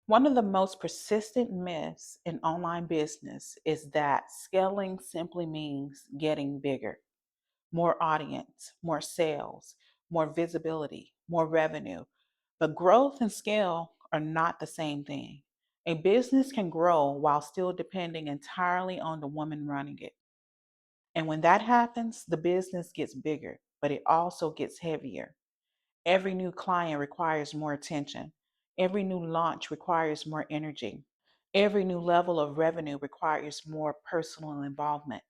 One of the most persistent myths in online business is that scaling simply means getting bigger, more audience, more sales, more visibility, more revenue. But growth and scale are not the same thing. A business can grow while still depending entirely on the woman running it. And when that happens, the business gets bigger, but it also gets heavier. Every new client requires more attention. Every new launch requires more energy. Every new level of revenue requires more personal involvement.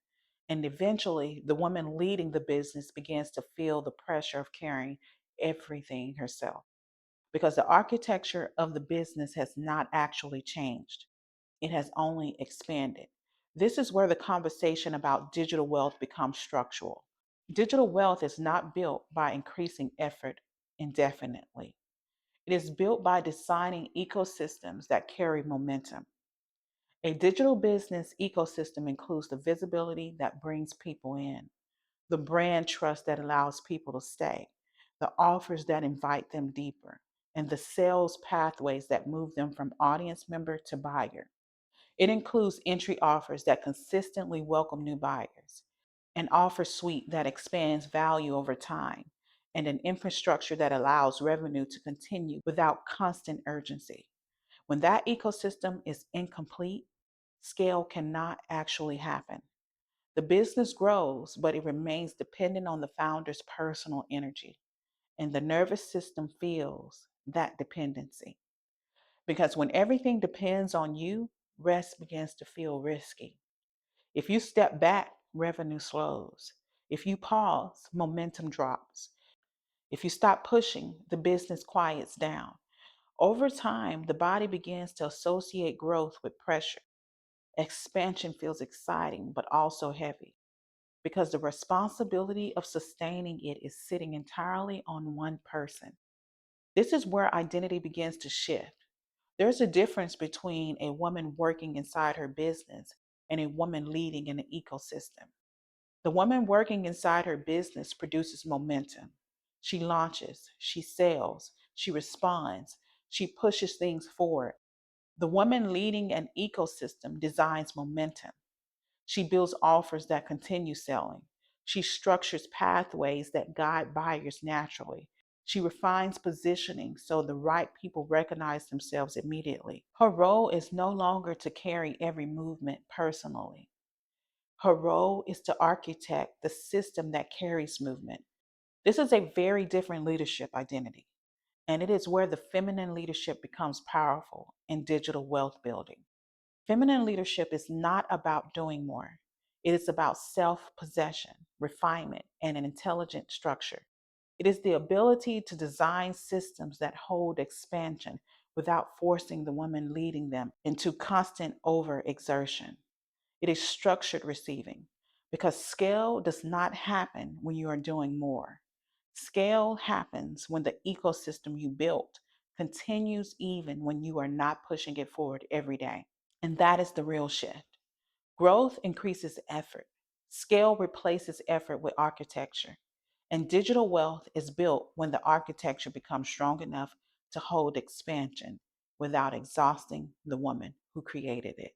And eventually, the woman leading the business begins to feel the pressure of carrying everything herself because the architecture of the business has not actually changed. It has only expanded. This is where the conversation about digital wealth becomes structural. Digital wealth is not built by increasing effort indefinitely. It is built by designing ecosystems that carry momentum. A digital business ecosystem includes the visibility that brings people in, the brand trust that allows people to stay, the offers that invite them deeper, and the sales pathways that move them from audience member to buyer. It includes entry offers that consistently welcome new buyers, an offer suite that expands value over time, and an infrastructure that allows revenue to continue without constant urgency. When that ecosystem is incomplete, scale cannot actually happen. The business grows, but it remains dependent on the founder's personal energy, and the nervous system feels that dependency. Because when everything depends on you, rest begins to feel risky. If you step back, revenue slows. If you pause, momentum drops. If you stop pushing, the business quiets down. Over time, the body begins to associate growth with pressure. Expansion feels exciting, but also heavy because the responsibility of sustaining it is sitting entirely on one person. This is where identity begins to shift. There's a difference between a woman working inside her business and a woman leading in an ecosystem. The woman working inside her business produces momentum. She launches, she sells, she responds, she pushes things forward. The woman leading an ecosystem designs momentum. She builds offers that continue selling. She structures pathways that guide buyers naturally. She refines positioning so the right people recognize themselves immediately. Her role is no longer to carry every movement personally. Her role is to architect the system that carries movement. This is a very different leadership identity, and it is where the feminine leadership becomes powerful in digital wealth building. Feminine leadership is not about doing more. It is about self possession, refinement, and an intelligent structure. It is the ability to design systems that hold expansion without forcing the woman leading them into constant overexertion. It is structured receiving because scale does not happen when you are doing more. Scale happens when the ecosystem you built continues even when you are not pushing it forward every day. And that is the real shift. Growth increases effort. Scale replaces effort with architecture. And digital wealth is built when the architecture becomes strong enough to hold expansion without exhausting the woman who created it.